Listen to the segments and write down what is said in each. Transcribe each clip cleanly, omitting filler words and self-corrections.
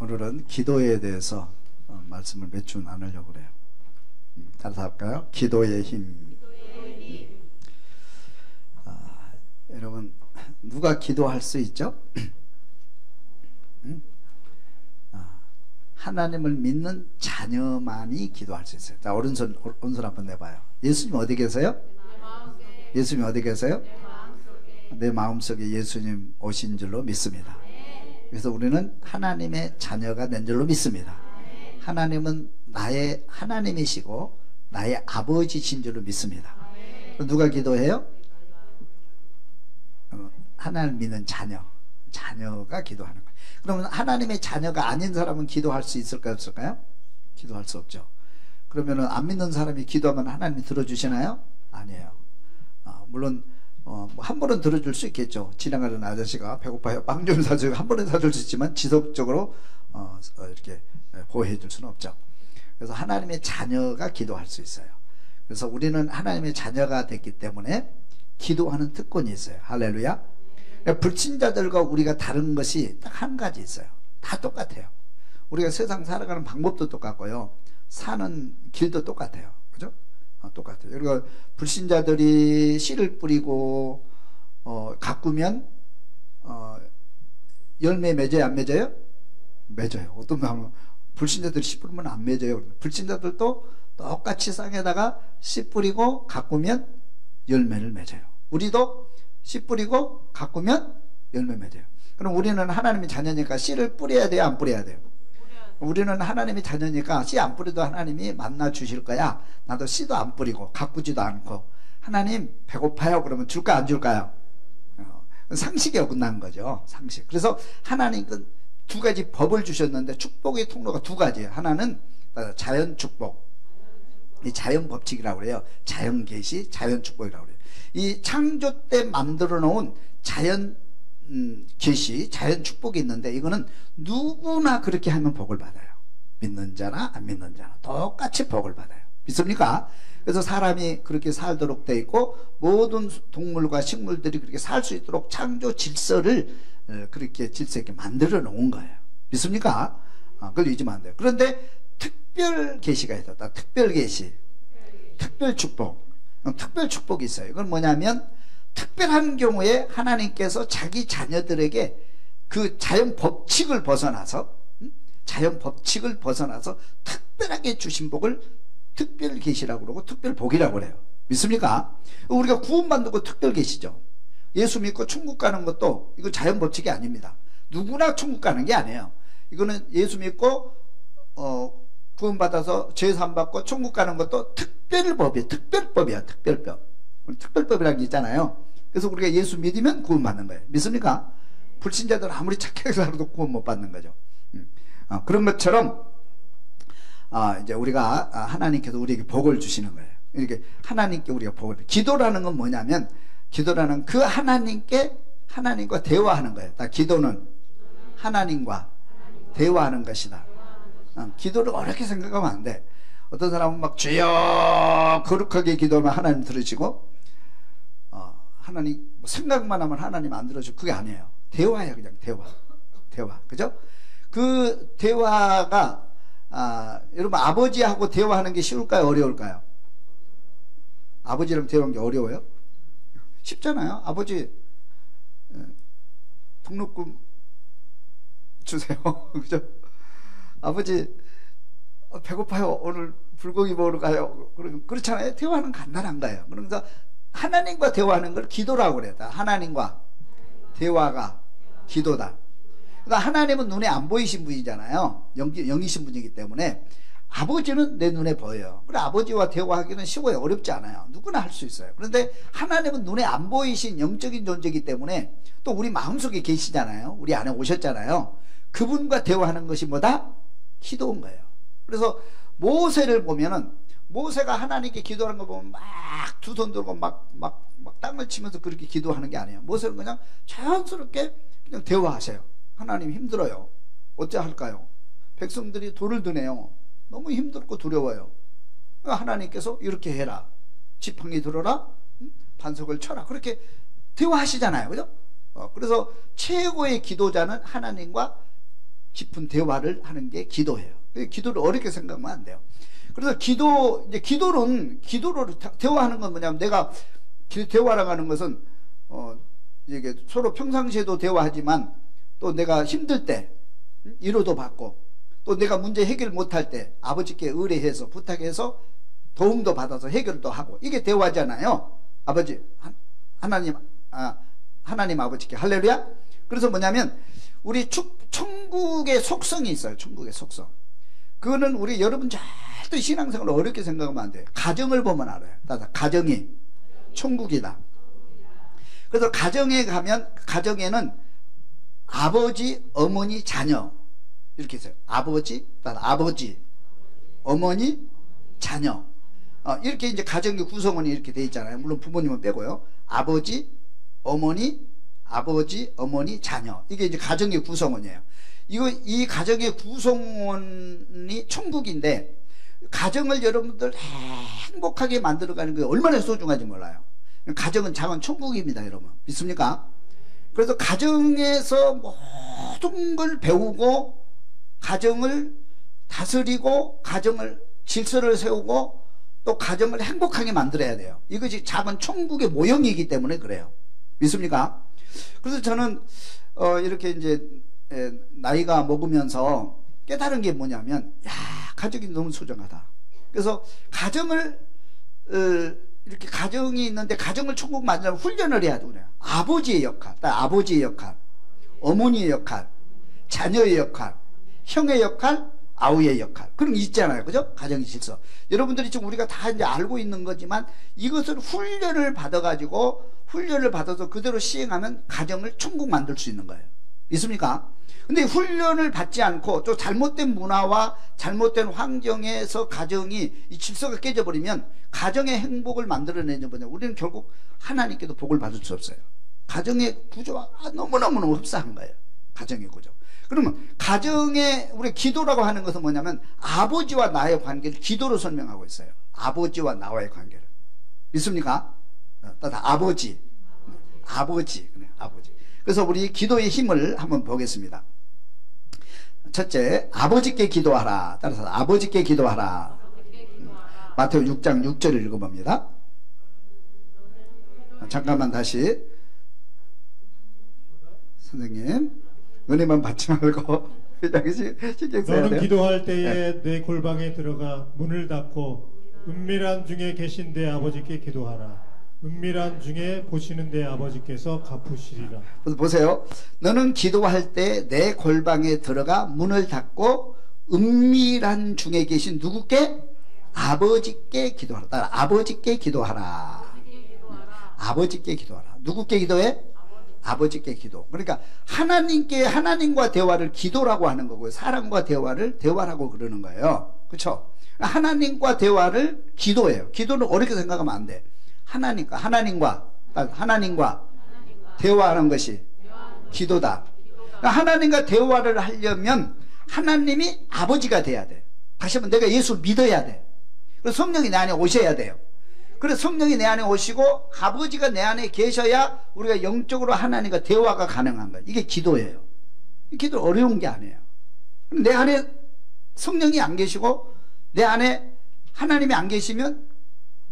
오늘은 기도에 대해서 말씀을 몇 주 나누려고 그래요. 따라서 할까요? 기도의 힘. 여러분, 누가 기도할 수 있죠? 하나님을 믿는 자녀만이 기도할 수 있어요. 자, 오른손 한번 내봐요. 예수님 어디 계세요? 예수님 어디 계세요? 내 마음속에 예수님 오신 줄로 믿습니다. 그래서 우리는 하나님의 자녀가 된 줄로 믿습니다. 하나님은 나의 하나님이시고 나의 아버지신 줄로 믿습니다. 누가 기도해요? 하나님을 믿는 자녀가 기도하는 거예요. 그러면 하나님의 자녀가 아닌 사람은 기도할 수 있을까요, 없을까요? 기도할 수 없죠. 그러면 안 믿는 사람이 기도하면 하나님이 들어주시나요? 아니에요. 물론 한 번은 들어줄 수 있겠죠. 지나가는 아저씨가 배고파요, 빵 좀 사줘요, 한 번은 사줄 수 있지만 지속적으로 이렇게 보호해 줄 수는 없죠. 그래서 하나님의 자녀가 기도할 수 있어요. 그래서 우리는 하나님의 자녀가 됐기 때문에 기도하는 특권이 있어요. 할렐루야. 불신자들과 우리가 다른 것이 딱 한 가지 있어요. 다 똑같아요. 우리가 세상 살아가는 방법도 똑같고요, 사는 길도 똑같아요. 그죠? 똑같아요. 그리고 불신자들이 씨를 뿌리고 가꾸면 열매 맺어요, 안 맺어요? 맺어요. 어떤 사람은 불신자들이 씨 뿌리면 안 맺어요. 불신자들도 똑같이 땅에다가 씨 뿌리고 가꾸면 열매를 맺어요. 우리도 씨 뿌리고 가꾸면 열매 맺어요. 그럼 우리는 하나님의 자녀니까 씨를 뿌려야 돼요, 안 뿌려야 돼요? 우리는 하나님의 자녀니까 씨 안 뿌려도 하나님이 만나 주실 거야. 나도 씨도 안 뿌리고 가꾸지도 않고, 하나님 배고파요 그러면 줄까 안 줄까요? 상식에 어긋난 거죠. 상식. 그래서 하나님은 두 가지 법을 주셨는데 축복의 통로가 두 가지예요. 하나는 자연 축복, 이 자연 법칙이라고 그래요. 자연 계시, 자연 축복이라고 그래요. 이 창조 때 만들어 놓은 자연 계시, 자연 축복이 있는데, 이거는 누구나 그렇게 하면 복을 받아요. 믿는 자나 안 믿는 자나 똑같이 복을 받아요. 믿습니까? 그래서 사람이 그렇게 살도록 돼 있고, 모든 동물과 식물들이 그렇게 살 수 있도록 창조 질서를 그렇게 질서 있게 만들어 놓은 거예요. 믿습니까? 그걸 잊으면 안 돼요. 그런데 특별 계시가 있었다. 특별 계시, 특별 축복. 특별 축복이 있어요. 이건 뭐냐면, 특별한 경우에 하나님께서 자기 자녀들에게 그 자연 법칙을 벗어나서 특별하게 주신 복을 특별 계시라고 그러고 특별 복이라고 그래요. 믿습니까? 우리가 구원받는 거 특별 계시죠. 예수 믿고 천국 가는 것도 이거 자연 법칙이 아닙니다. 누구나 천국 가는 게 아니에요. 이거는 예수 믿고 구원받아서 죄사함 받고 천국 가는 것도 특별법이에요. 특별법이야. 특별법. 특별법이라는 게 있잖아요. 그래서 우리가 예수 믿으면 구원받는 거예요. 믿습니까? 불신자들은 아무리 착하게 살아도 구원 못 받는 거죠. 그런 것처럼 이제 우리가 하나님께서 우리에게 복을 주시는 거예요. 이렇게 하나님께 우리가 복을. 기도라는 건 뭐냐면, 기도라는 그 하나님과 대화하는 거예요. 기도는 하나님과 대화하는 것이다. 기도를 어렵게 생각하면 안 돼. 어떤 사람은 막 주여 거룩하게 기도하면 하나님 들으시고, 하나님 생각만 하면 하나님 안 들어주고, 그게 아니에요. 대화예요. 그냥 대화. 그죠? 그 대화가 여러분, 아버지하고 대화하는 게 쉬울까요, 어려울까요? 아버지랑 대화하는 게 어려워요? 쉽잖아요. 아버지 등록금 주세요. 그죠? 아버지 배고파요, 오늘 불고기 먹으러 가요. 그렇잖아요. 대화는 간단한 거예요. 그러면서 하나님과 대화하는 걸 기도라고 그래요. 하나님과 대화가 기도다. 그러니까 하나님은 눈에 안 보이신 분이잖아요. 영이신 분이기 때문에 아버지는 내 눈에 보여요. 그래, 아버지와 대화하기는 쉬워요. 어렵지 않아요. 누구나 할 수 있어요. 그런데 하나님은 눈에 안 보이신 영적인 존재이기 때문에 또 우리 마음속에 계시잖아요. 우리 안에 오셨잖아요. 그분과 대화하는 것이 뭐다? 기도인 거예요. 그래서 모세를 보면은, 모세가 하나님께 기도하는 거 보면 막 두 손 들고 막 땅을 치면서 그렇게 기도하는 게 아니에요. 모세는 그냥 자연스럽게 그냥 대화하세요. 하나님 힘들어요. 어찌 할까요? 백성들이 돌을 드네요. 너무 힘들고 두려워요. 하나님께서 이렇게 해라. 지팡이 들어라. 반석을 쳐라. 그렇게 대화하시잖아요. 그죠? 그래서 최고의 기도자는 하나님과 깊은 대화를 하는 게 기도예요. 기도를 어렵게 생각하면 안 돼요. 그래서 기도로 대화하는 건 뭐냐면, 내가 대화라고 하는 것은 이게 서로 평상시에도 대화하지만, 또 내가 힘들 때 위로도 받고, 또 내가 문제 해결 못할 때 아버지께 의뢰해서 부탁해서 도움도 받아서 해결도 하고, 이게 대화잖아요. 아버지, 하나님 아버지께. 할렐루야. 그래서 뭐냐면, 우리 천국의 속성이 있어요. 천국의 속성. 그거는 우리 여러분 절대 신앙생활을 어렵게 생각하면 안 돼요. 가정을 보면 알아요. 가정이 천국이다. 그래서 가정에 가면, 가정에는 아버지, 어머니, 자녀 이렇게 있어요. 아버지, 어머니, 자녀. 이렇게 이제 가정의 구성원이 이렇게 돼 있잖아요. 물론 부모님은 빼고요. 아버지, 어머니, 자녀. 이게 이제 가정의 구성원이에요. 이 가정의 구성원이 천국인데, 가정을 여러분들 행복하게 만들어가는 게 얼마나 소중한지 몰라요. 가정은 작은 천국입니다, 여러분. 믿습니까? 그래서 가정에서 모든 걸 배우고, 가정을 다스리고, 가정을 질서를 세우고, 또 가정을 행복하게 만들어야 돼요. 이것이 작은 천국의 모형이기 때문에 그래요. 믿습니까? 그래서 저는 이렇게 이제 나이가 먹으면서 깨달은 게 뭐냐면, 가족이 너무 소중하다. 그래서 가정을 이렇게 가정이 있는데, 가정을 천국 만들려면 훈련을 해야 돼요. 아버지의 역할, 아버지의 역할, 어머니의 역할, 자녀의 역할, 형의 역할, 아우의 역할, 그런 게 있잖아요. 그죠? 가정의 질서. 여러분들이 지금 우리가 다 이제 알고 있는 거지만, 이것을 훈련을 받아서 그대로 시행하면 가정을 천국 만들 수 있는 거예요. 있습니까? 근데 훈련을 받지 않고 또 잘못된 문화와 잘못된 환경에서 가정이 이 질서가 깨져버리면 가정의 행복을 만들어내는 거냐, 우리는 결국 하나님께도 복을 받을 수 없어요. 가정의 구조가 너무너무 흡사한 거예요. 가정의 구조. 그러면 가정의 우리 기도라고 하는 것은 뭐냐면, 아버지와 나의 관계를 기도로 설명하고 있어요. 아버지와 나와의 관계를. 믿습니까? 아버지. 그래서 우리 기도의 힘을 한번 보겠습니다. 첫째, 아버지께 기도하라. 따라서 아버지께 기도하라. 마태오 6장 6절을 읽어봅니다. 잠깐만 다시. 선생님, 은혜만 받지 말고 신경 써야 너는 돼요. 기도할 때에 내 골방에 들어가 문을 닫고 은밀한 중에 계신 내 아버지께 기도하라. 은밀한 중에 보시는 내 아버지께서 갚으시리라. 그래서 보세요. 너는 기도할 때 내 골방에 들어가 문을 닫고 은밀한 중에 계신 누구께? 아버지께 기도하라. 따라 아버지께 기도하라. 아버지께 기도하라. 누구께 기도해? 아버지께 기도. 그러니까 하나님과 대화를 기도라고 하는 거고요. 사람과 대화라고 그러는 거예요. 그렇죠? 하나님과 대화를 기도예요. 기도는 어렵게 생각하면 안 돼. 하나님과 대화하는 것이 기도다. 그러니까 하나님과 대화를 하려면 하나님이 아버지가 돼야 돼. 다시 한번, 내가 예수를 믿어야 돼. 그래서 성령이 내 안에 오셔야 돼요. 그래서 성령이 내 안에 오시고 아버지가 내 안에 계셔야 우리가 영적으로 하나님과 대화가 가능한 거예요. 이게 기도예요. 기도 어려운 게 아니에요. 내 안에 성령이 안 계시고 내 안에 하나님이 안 계시면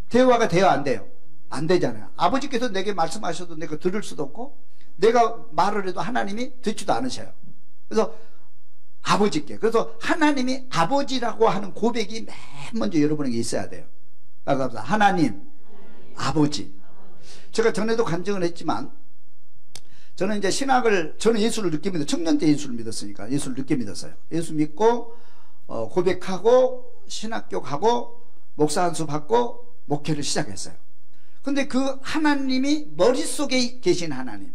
대화가 돼야 안 돼요. 안 되잖아요. 아버지께서 내게 말씀하셔도 내가 들을 수도 없고, 내가 말을 해도 하나님이 듣지도 않으셔요. 그래서 아버지께, 그래서 하나님이 아버지라고 하는 고백이 맨 먼저 여러분에게 있어야 돼요. 하나님, 아버지. 제가 전에도 간증을 했지만, 저는 이제 저는 예수를 늦게 믿었어요. 청년 때 예수를 믿었으니까 예수를 늦게 믿었어요. 예수 믿고 고백하고 신학교 가고 목사 안수 받고 목회를 시작했어요. 근데 그 하나님이 머릿속에 계신 하나님,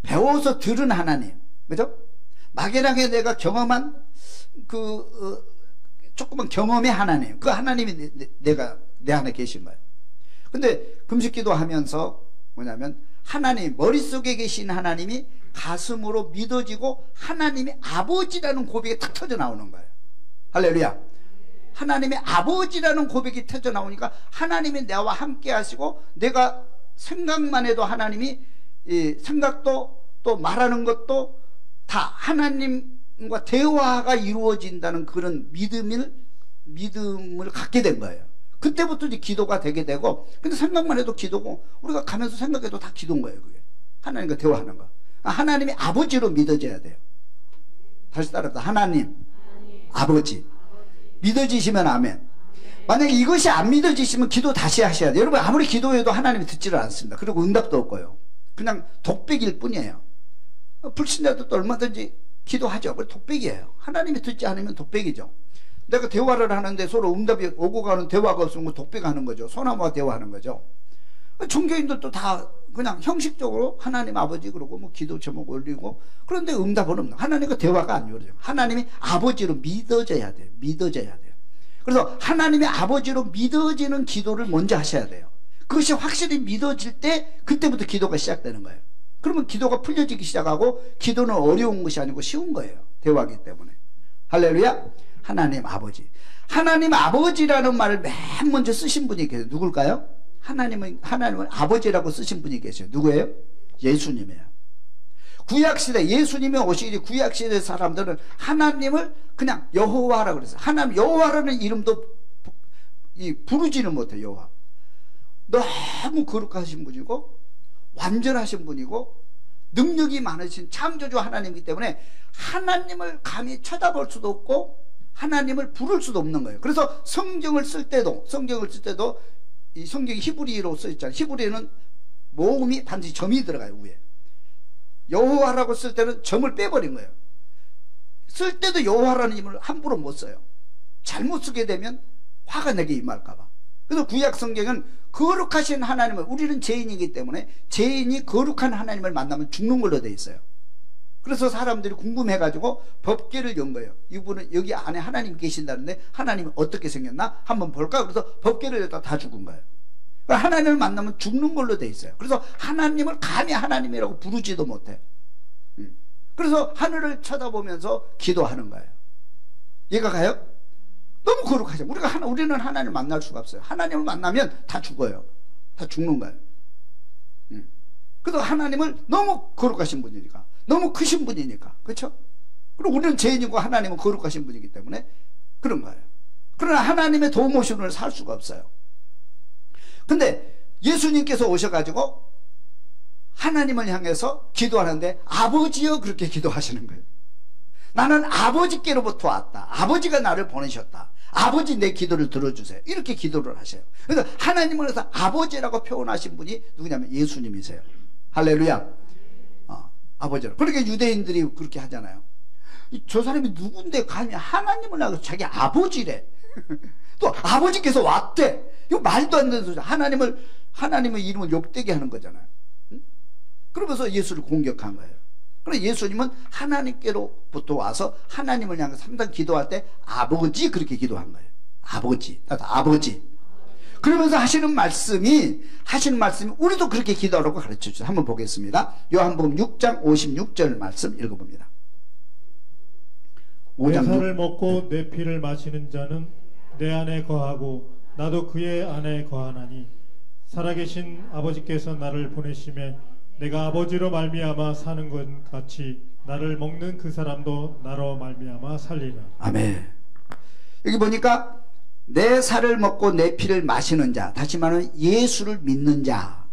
배워서 들은 하나님, 그죠? 막연하게 내가 경험한 조그만 경험의 하나님, 그 하나님이 내 안에 계신 거예요. 근데 금식기도 하면서 뭐냐면, 하나님, 머릿속에 계신 하나님이 가슴으로 믿어지고 하나님이 아버지라는 고백이 탁 터져 나오는 거예요. 할렐루야. 하나님의 아버지라는 고백이 터져 나오니까 하나님이 나와 함께 하시고, 내가 생각만 해도 하나님이 생각도 또 말하는 것도 다 하나님 하나님과 대화가 이루어진다는 그런 믿음을 갖게 된 거예요. 그때부터 이제 기도가 되게 되고, 근데 생각만 해도 기도고, 우리가 가면서 생각해도 다 기도인 거예요, 그게. 하나님과 대화하는 거. 하나님이 아버지로 믿어져야 돼요. 다시 따라서 하나님, 아버지. 믿어지시면 아멘. 만약에 이것이 안 믿어지시면 기도 다시 하셔야 돼요. 여러분, 아무리 기도해도 하나님이 듣지를 않습니다. 그리고 응답도 없고요. 그냥 독백일 뿐이에요. 불신자들도 얼마든지 기도하죠. 독백이에요. 하나님이 듣지 않으면 독백이죠. 내가 대화를 하는데 서로 응답이 오고 가는 대화가 없으면 독백하는 거죠. 소나무와 대화하는 거죠. 종교인들도 다 그냥 형식적으로 하나님 아버지 그러고 뭐 기도 제목 올리고, 그런데 응답은 없는, 하나님과 대화가 안 이루어져요. 하나님이 아버지로 믿어져야 돼요. 믿어져야 돼요. 그래서 하나님의 아버지로 믿어지는 기도를 먼저 하셔야 돼요. 그것이 확실히 믿어질 때 그때부터 기도가 시작되는 거예요. 그러면 기도가 풀려지기 시작하고, 기도는 어려운 것이 아니고 쉬운 거예요. 대화하기 때문에. 할렐루야. 하나님 아버지. 하나님 아버지라는 말을 맨 먼저 쓰신 분이 계세요. 누굴까요? 하나님을 아버지라고 쓰신 분이 계세요. 누구예요? 예수님이에요. 구약시대 예수님이 오시기 구약시대 사람들은 하나님을 그냥 여호와라고 그랬어요. 하나님 여호와라는 이름도 부르지는 못해요. 여호와. 너무 거룩하신 분이고 완전하신 분이고 능력이 많으신 창조주 하나님이기 때문에 하나님을 감히 쳐다볼 수도 없고 하나님을 부를 수도 없는 거예요. 그래서 성경을 쓸 때도 이 성경이 히브리어로 써 있잖아요. 히브리어는 모음이 반드시 점이 들어가요. 위에 여호와라고 쓸 때는 점을 빼버린 거예요. 쓸 때도 여호와라는 이름을 함부로 못 써요. 잘못 쓰게 되면 화가 내게 임할까봐. 그래서 구약 성경은 거룩하신 하나님을, 우리는 죄인이기 때문에 죄인이 거룩한 하나님을 만나면 죽는 걸로 돼 있어요. 그래서 사람들이 궁금해가지고 법궤를 연 거예요. 이분은 여기 안에 하나님 계신다는데 하나님이 어떻게 생겼나 한번 볼까? 그래서 법궤를 열다 다 죽은 거예요. 하나님을 만나면 죽는 걸로 돼 있어요. 그래서 하나님을 감히 하나님이라고 부르지도 못해요. 그래서 하늘을 쳐다보면서 기도하는 거예요. 이해가 가요? 너무 거룩하죠. 우리는 하나님을 만날 수가 없어요. 하나님을 만나면 다 죽어요. 다 죽는 거예요. 그래서 하나님을 너무 거룩하신 분이니까, 너무 크신 분이니까, 그렇죠? 그리고 우리는 죄인이고 하나님은 거룩하신 분이기 때문에 그런 거예요. 그러나 하나님의 도움 없이는 살 수가 없어요. 근데 예수님께서 오셔가지고 하나님을 향해서 기도하는데 아버지여 그렇게 기도하시는 거예요. 나는 아버지께로부터 왔다. 아버지가 나를 보내셨다. 아버지 내 기도를 들어주세요. 이렇게 기도를 하세요. 그래서 하나님을 해서 아버지라고 표현하신 분이 누구냐면 예수님이세요. 할렐루야. 아버지라. 그렇게 유대인들이 그렇게 하잖아요. 저 사람이 누군데 감히 하나님을 나가서 자기 아버지래. 또 아버지께서 왔대. 이거 말도 안 되는 소리야. 하나님의 이름을 욕되게 하는 거잖아요. 그러면서 예수를 공격한 거예요. 그래서 예수님은 하나님께로부터 와서 하나님을 향해서 항상 기도할 때 아버지 그렇게 기도한 거예요. 아버지. 나도 아버지. 그러면서 하시는 말씀이 우리도 그렇게 기도하라고 가르쳐 주세요. 한번 보겠습니다. 요한복음 6장 56절 말씀 읽어봅니다. 내 살을 먹고 내 피를 마시는 자는 내 안에 거하고 나도 그의 안에 거하나니 살아계신 아버지께서 나를 보내심에 내가 아버지로 말미암아 사는 것 같이 나를 먹는 그 사람도 나로 말미암아 살리라. 아멘. 여기 보니까 내 살을 먹고 내 피를 마시는 자, 다시 말하면 예수를 믿는 자,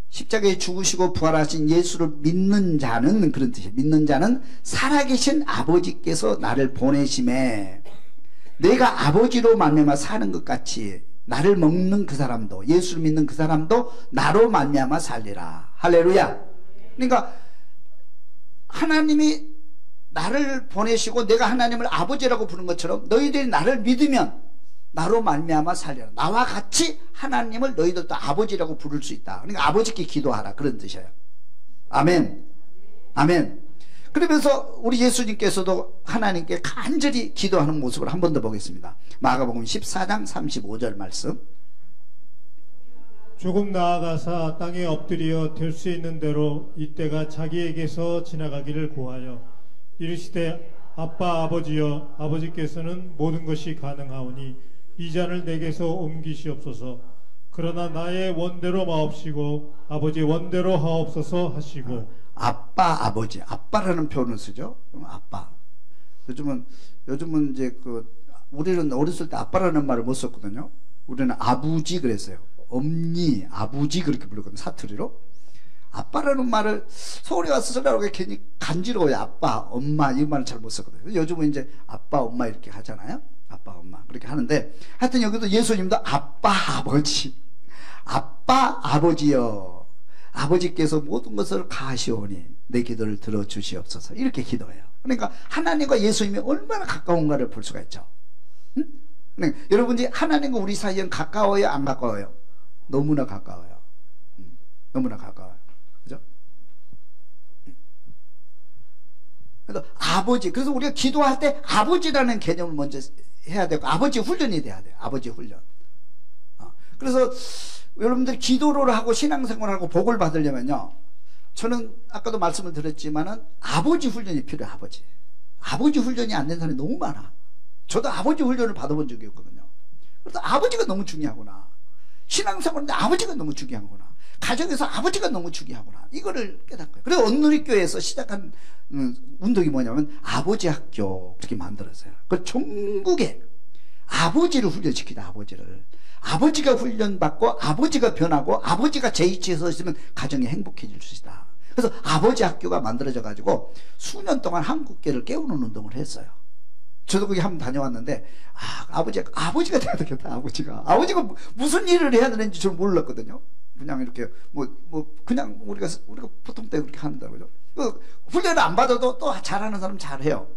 십자가에 죽으시고 부활하신 예수를 믿는 자는 그런 뜻이에요. 믿는 자는 살아계신 아버지께서 나를 보내심에 내가 아버지로 말미암아 사는 것 같이 나를 먹는 그 사람도, 예수를 믿는 그 사람도 나로 말미암아 살리라. 할렐루야. 그러니까 하나님이 나를 보내시고 내가 하나님을 아버지라고 부른 것처럼 너희들이 나를 믿으면 나로 말미암아 살려라. 나와 같이 하나님을 너희들도 아버지라고 부를 수 있다. 그러니까 아버지께 기도하라. 그런 뜻이에요. 아멘. 아멘. 그러면서 우리 예수님께서도 하나님께 간절히 기도하는 모습을 한 번 더 보겠습니다. 마가복음 14장 35절 말씀. 조금 나아가사 땅에 엎드려 될 수 있는 대로 이때가 자기에게서 지나가기를 구하여 이르시되 아빠 아버지여 아버지께서는 모든 것이 가능하오니 이 잔을 내게서 옮기시옵소서. 그러나 나의 원대로 마옵시고 아버지 원대로 하옵소서 하시고. 아빠 아버지, 아빠라는 표현을 쓰죠. 아빠. 요즘은 이제 우리는 어렸을 때 아빠라는 말을 못 썼거든요. 우리는 아부지 그랬어요. 엄니, 아부지 그렇게 부르거든요. 사투리로. 아빠라는 말을 서울에 와서 쓰려고 괜히 간지러워요. 아빠, 엄마 이 말을 잘 못 썼거든요. 요즘은 이제 아빠, 엄마 이렇게 하잖아요. 아빠, 엄마 그렇게 하는데, 하여튼 여기도 예수님도 아빠, 아버지, 아빠, 아버지여, 아버지께서 모든 것을 가시오니 내 기도를 들어주시옵소서, 이렇게 기도해요. 그러니까 하나님과 예수님이 얼마나 가까운가를 볼 수가 있죠. 응? 그러니까 여러분이 하나님과 우리 사이엔 가까워요, 안 가까워요? 너무나 가까워요. 너무나 가까워요. 그죠? 그래서 아버지, 그래서 우리가 기도할 때 아버지라는 개념을 먼저 해야 되고, 아버지 훈련이 돼야 돼요. 아버지 훈련. 그래서 여러분들이 기도를 하고 신앙생활을 하고 복을 받으려면요, 저는 아까도 말씀을 드렸지만은 아버지 훈련이 필요해요. 아버지 훈련이 안 된 사람이 너무 많아. 저도 아버지 훈련을 받아본 적이 없거든요. 그래서 아버지가 너무 중요하구나. 신앙생활인데 아버지가 너무 중요하구나. 가정에서 아버지가 너무 중요하구나. 이거를 깨닫고요. 그래서 언누리교회에서 시작한 운동이 뭐냐면 아버지 학교 그렇게 만들었어요. 그 전국에 아버지를 훈련시키다. 아버지가 훈련받고 아버지가 변하고 아버지가 제 위치에 서 있으면 가정이 행복해질 수 있다. 그래서 아버지 학교가 만들어져 가지고 수년 동안 한국계를 깨우는 운동을 했어요. 저도 거기 한번 다녀왔는데, 아버지가 돼야 되겠다. 아버지가 무슨 일을 해야 되는지 저는 몰랐거든요. 그냥 이렇게 그냥 우리가 보통 때 그렇게 한다고요. 훈련을 안 받아도 또 잘하는 사람 잘해요.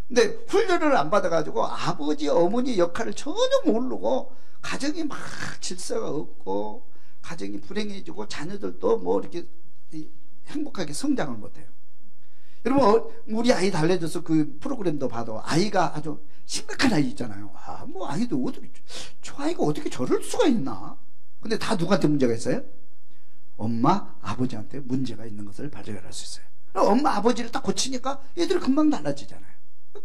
근데 훈련을 안 받아가지고 아버지 어머니 역할을 전혀 모르고 가정이 막 질서가 없고 가정이 불행해지고 자녀들도 뭐 이렇게 행복하게 성장을 못해요. 여러분, 우리 아이 달래줘서 그 프로그램도 봐도 아이가 아주 심각한 아이 있잖아요. 아이도 저 아이가 어떻게 저럴 수가 있나? 근데 다 누구한테 문제가 있어요? 엄마, 아버지한테 문제가 있는 것을 발견할 수 있어요. 엄마, 아버지를 딱 고치니까 애들이 금방 달라지잖아요.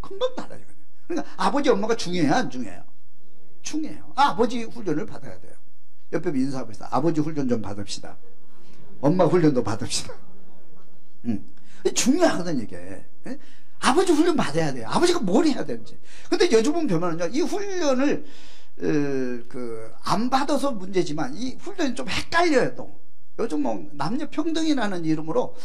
금방 달라지거든요. 그러니까 아버지, 엄마가 중요해요, 안 중요해요? 중요해요. 아버지 훈련을 받아야 돼요. 옆에 인사하고 있어. 아버지 훈련 좀 받읍시다. 엄마 훈련도 받읍시다. 중요하거든 이게. 아버지 훈련 받아야 돼요. 아버지가 뭘 해야 되는지. 근데 요즘은 보면은요, 이 훈련을 안 받아서 문제지만 이 훈련이 좀 헷갈려요. 또 요즘 뭐 남녀 평등이라는 이름으로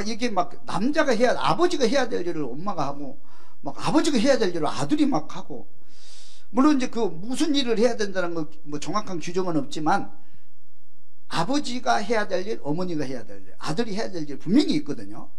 이게 남자가 아버지가 해야 될 일을 엄마가 하고, 아버지가 해야 될 일을 아들이 막 하고, 물론 이제 무슨 일을 해야 된다는 거 뭐 정확한 규정은 없지만 아버지가 해야 될 일, 어머니가 해야 될 일, 아들이 해야 될 일 분명히 있거든요.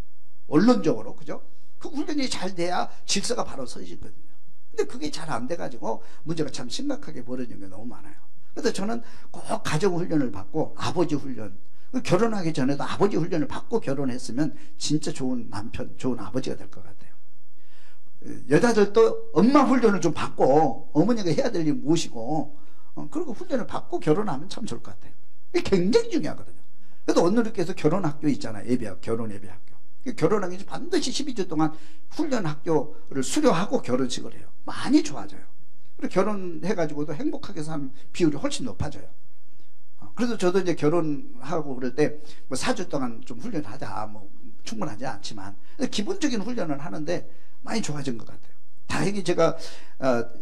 언론적으로. 그죠? 그 훈련이 잘 돼야 질서가 바로 서지거든요. 근데 그게 잘 안 돼가지고 문제가 참 심각하게 벌어지는 게 너무 많아요. 그래서 저는 꼭 가정 훈련을 받고 아버지 훈련, 결혼하기 전에도 아버지 훈련을 받고 결혼했으면 진짜 좋은 남편, 좋은 아버지가 될 것 같아요. 여자들도 엄마 훈련을 좀 받고 어머니가 해야 될 일 모시고 그리고 훈련을 받고 결혼하면 참 좋을 것 같아요. 이게 굉장히 중요하거든요. 그래서 오늘께서 결혼학교 있잖아요. 결혼 예배학교. 결혼하기 전에 반드시 12주 동안 훈련학교를 수료하고 결혼식을 해요. 많이 좋아져요. 그리고 결혼해가지고도 행복하게 사는 비율이 훨씬 높아져요. 그래서 저도 이제 결혼하고 그럴 때 4주 동안 좀 훈련하자, 충분하지 않지만 기본적인 훈련을 하는데 많이 좋아진 것 같아요. 다행히 제가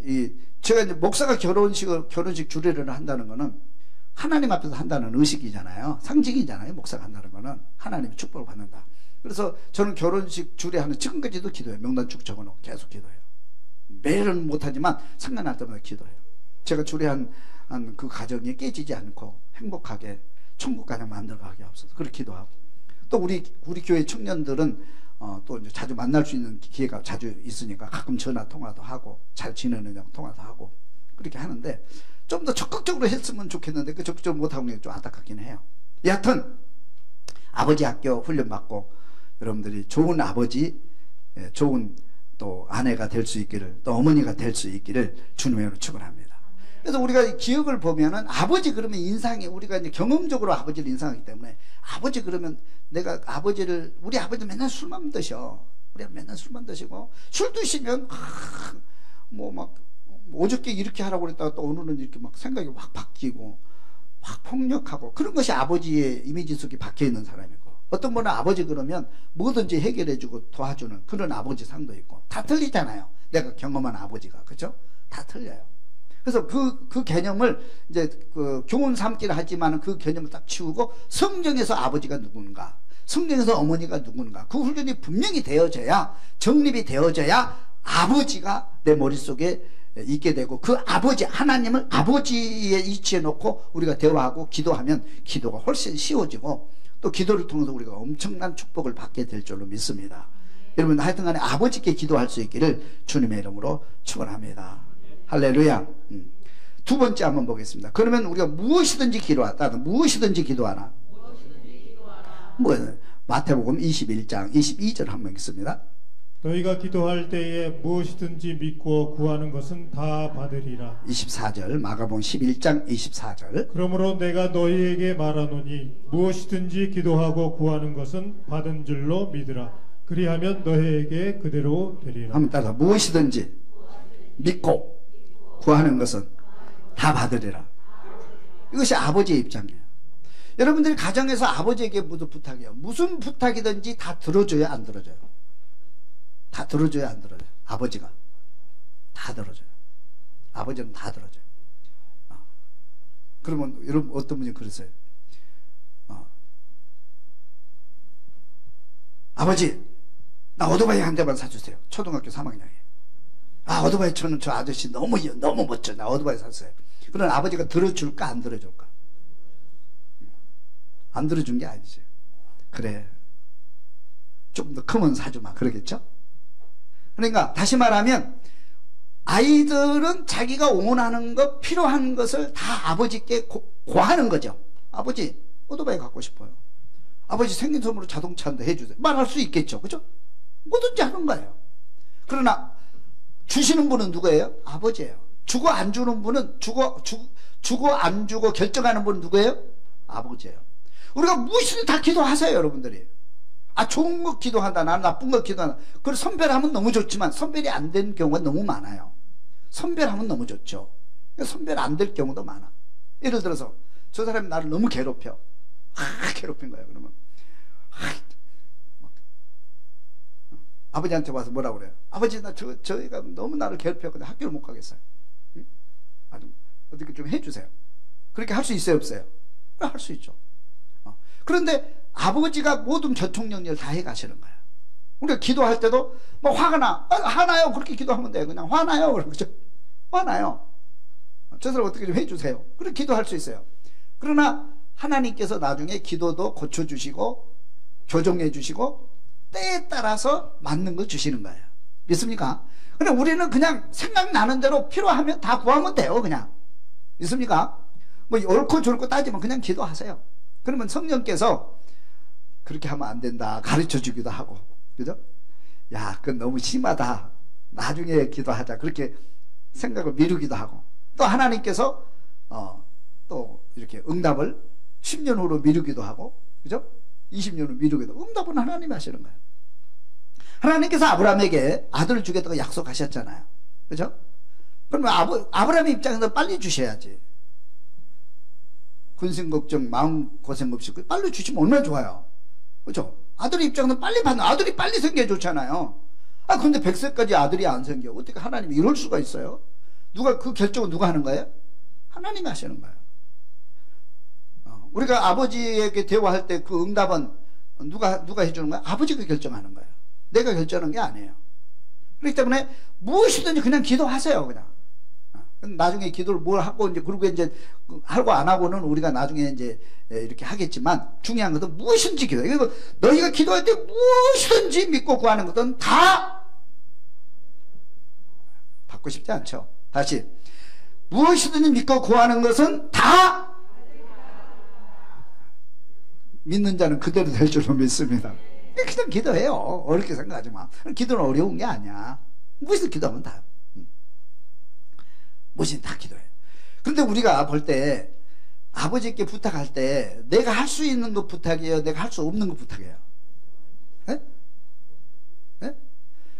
이제 목사가 결혼식 주례를 한다는 거는 하나님 앞에서 한다는 의식이잖아요. 상징이잖아요. 목사가 한다는 거는 하나님의 축복을 받는다. 그래서 저는 결혼식 주례하는 지금까지도 기도해요. 명단축 적어놓고 계속 기도해요. 매일은 못하지만 생각날 때마다 기도해요. 제가 주례한 그 가정이 깨지지 않고 행복하게 천국 가정 만들어가게 하옵소서. 그렇게 기도하고, 또 우리 교회 청년들은 또 이제 자주 만날 수 있는 기회가 자주 있으니까 가끔 전화 통화도 하고 잘 지내느냐고 통화도 하고 그렇게 하는데, 좀 더 적극적으로 했으면 좋겠는데 그 적극적으로 못하고 좀 안타깝긴 해요. 여하튼 아버지 학교 훈련 받고 여러분들이 좋은 아버지, 좋은 또 아내가 될 수 있기를, 또 어머니가 될 수 있기를 주님의 이름으로 축원합니다. 그래서 우리가 기억을 보면은 아버지 그러면 인상이, 우리가 이제 경험적으로 아버지를 인상하기 때문에 아버지 그러면 내가 우리 아버지 맨날 술만 드셔. 우리가 맨날 술만 드시고, 술 드시면 어저께 이렇게 하라고 그랬다가 또 오늘은 이렇게 생각이 확 바뀌고 막 폭력하고, 그런 것이 아버지의 이미지 속에 박혀 있는 사람이고, 어떤 분은 아버지 그러면 뭐든지 해결해주고 도와주는 그런 아버지 상도 있고, 다 틀리잖아요. 내가 경험한 아버지가. 그죠? 다 틀려요. 그래서 그 개념을 이제 그 교훈 삼기를 하지만 그 개념을 딱 치우고 성경에서 아버지가 누군가, 성경에서 어머니가 누군가, 그 훈련이 분명히 되어져야, 정립이 되어져야 아버지가 내 머릿속에 있게 되고, 그 아버지, 하나님을 아버지에 위치해 놓고 우리가 대화하고 기도하면 기도가 훨씬 쉬워지고, 또 기도를 통해서 우리가 엄청난 축복을 받게 될 줄로 믿습니다. 여러분, 하여튼 간에 아버지께 기도할 수 있기를 주님의 이름으로 축원합니다. 할렐루야. 두 번째 한번 보겠습니다. 그러면 우리가 무엇이든지 기도하다. 무엇이든지 기도하라. 뭐, 마태복음 21장 22절 한번 읽습니다. 너희가 기도할 때에 무엇이든지 믿고 구하는 것은 다 받으리라. 24절, 마가복음 11장 24절. 그러므로 내가 너희에게 말하노니 무엇이든지 기도하고 구하는 것은 받은 줄로 믿으라. 그리하면 너희에게 그대로 되리라. 한번 따라서 무엇이든지 믿고 구하는 것은 다 받으리라. 이것이 아버지의 입장이에요. 여러분들이 가정에서 아버지에게 무슨 부탁이에요? 무슨 부탁이든지 다 들어줘요, 안 들어줘요? 다 들어줘요, 안 들어줘요? 아버지가 다 들어줘요. 아버지는 다 들어줘요. 그러면 여러분 어떤 분이 그러세요? 아버지, 나 오토바이 한 대만 사주세요. 초등학교 3학년이에요. 오토바이 저는 저 아저씨 너무 멋져. 나 오토바이 샀어요. 그런 아버지가 들어줄까, 안 들어줄까? 안 들어준 게 아니지. 그래, 좀 더 크면 사주마. 그러겠죠? 그러니까 다시 말하면 아이들은 자기가 원하는 것, 필요한 것을 다 아버지께 고하는 거죠. 아버지, 오토바이 갖고 싶어요. 아버지, 생긴 선물로 자동차 한 대 해주세요. 말할 수 있겠죠. 그죠? 뭐든지 하는 거예요. 그러나 주시는 분은 누구예요? 아버지예요. 주고 안 주는 분은, 주고 안 주고 결정하는 분은 누구예요? 아버지예요. 우리가 무엇이든 다 기도하세요, 여러분들이. 좋은 거 기도한다, 나는 나쁜 거 기도한다. 그걸 선별하면 너무 좋지만 선별이 안 된 경우가 너무 많아요. 선별하면 너무 좋죠. 선별 안 될 경우도 많아. 예를 들어서 저 사람이 나를 너무 괴롭혀. 괴롭힌 거예요. 그러면 아버지한테 와서 뭐라고 그래요? 아버지, 나 저희가 너무 나를 괴롭혔거든요. 학교를 못 가겠어요. 응? 어떻게 좀 해주세요. 그렇게 할 수 있어요, 없어요? 할 수 있죠. 그런데 아버지가 모든 교통정리를 다 해가시는 거야. 우리가 기도할 때도 뭐 화가 나, 화나요. 그렇게 기도하면 돼요. 그냥 화나요. 그렇죠? 화나요. 저 사람 어떻게 좀 해주세요. 그렇게 기도할 수 있어요. 그러나 하나님께서 나중에 기도도 고쳐주시고 교정해 주시고 때에 따라서 맞는 걸 주시는 거예요. 믿습니까? 근데 우리는 그냥 생각나는 대로 필요하면 다 구하면 돼요. 그냥. 믿습니까? 뭐 옳고 좋고 따지면 그냥 기도하세요. 그러면 성령께서 그렇게 하면 안 된다 가르쳐 주기도 하고, 그죠? 야, 그건 너무 심하다, 나중에 기도하자, 그렇게 생각을 미루기도 하고, 또 하나님께서 또 이렇게 응답을 10년 후로 미루기도 하고, 그죠? 20년 후 미루기도 하고. 응답은 하나님이 하시는 거예요. 하나님께서 아브라함에게 아들을 주겠다고 약속하셨잖아요. 그죠? 그러면 아브라함의 입장에서 빨리 주셔야지. 근심 걱정 마음고생 없이 빨리 주시면 얼마나 좋아요. 그죠? 아들의 입장에서 빨리 받는, 아들이 빨리 생겨 좋잖아요. 근데 100세까지 아들이 안 생겨. 어떻게 하나님이 이럴 수가 있어요? 그 결정은 누가 하는 거예요? 하나님이 하시는 거예요. 우리가 아버지에게 대화할 때 그 응답은 누가 해주는 거예요? 아버지가 결정하는 거예요. 내가 결정하는 게 아니에요. 그렇기 때문에 무엇이든지 그냥 기도하세요. 그냥. 나중에 기도를 뭘 하고 이제 그리고 이제 하고 안 하고는 우리가 나중에 이제 이렇게 하겠지만, 중요한 것은 무엇이든지 기도해. 그리고 너희가 기도할 때 무엇이든지 믿고 구하는 것은 다 받고 싶지 않죠. 다시, 무엇이든지 믿고 구하는 것은 다 믿는 자는 그대로 될 줄로 믿습니다. 그냥 기도해요. 어렵게 생각하지 마. 기도는 어려운 게 아니야. 무엇이든 기도하면 다. 무엇이든 다 기도해. 그런데 우리가 볼 때 아버지께 부탁할 때 내가 할 수 있는 거 부탁이에요? 내가 할 수 없는 거 부탁이에요? 예? 예?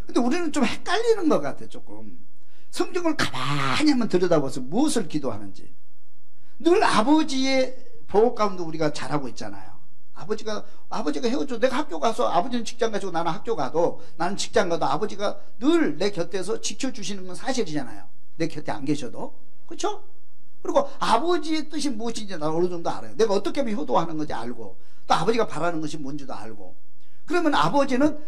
근데 우리는 좀 헷갈리는 것 같아. 조금 성경을 가만히 한번 들여다봐서 무엇을 기도하는지. 늘 아버지의 보호 가운데 우리가 잘하고 있잖아요. 아버지가 헤어져. 내가 학교 가서 아버지는 직장 가지고 나는 학교 가도 나는 직장 가도 아버지가 늘 내 곁에서 지켜주시는 건 사실이잖아요. 내 곁에 안 계셔도. 그렇죠? 그리고 아버지의 뜻이 무엇인지 나는 어느 정도 알아요. 내가 어떻게 하면 효도하는 건지 알고 또 아버지가 바라는 것이 뭔지도 알고. 그러면 아버지는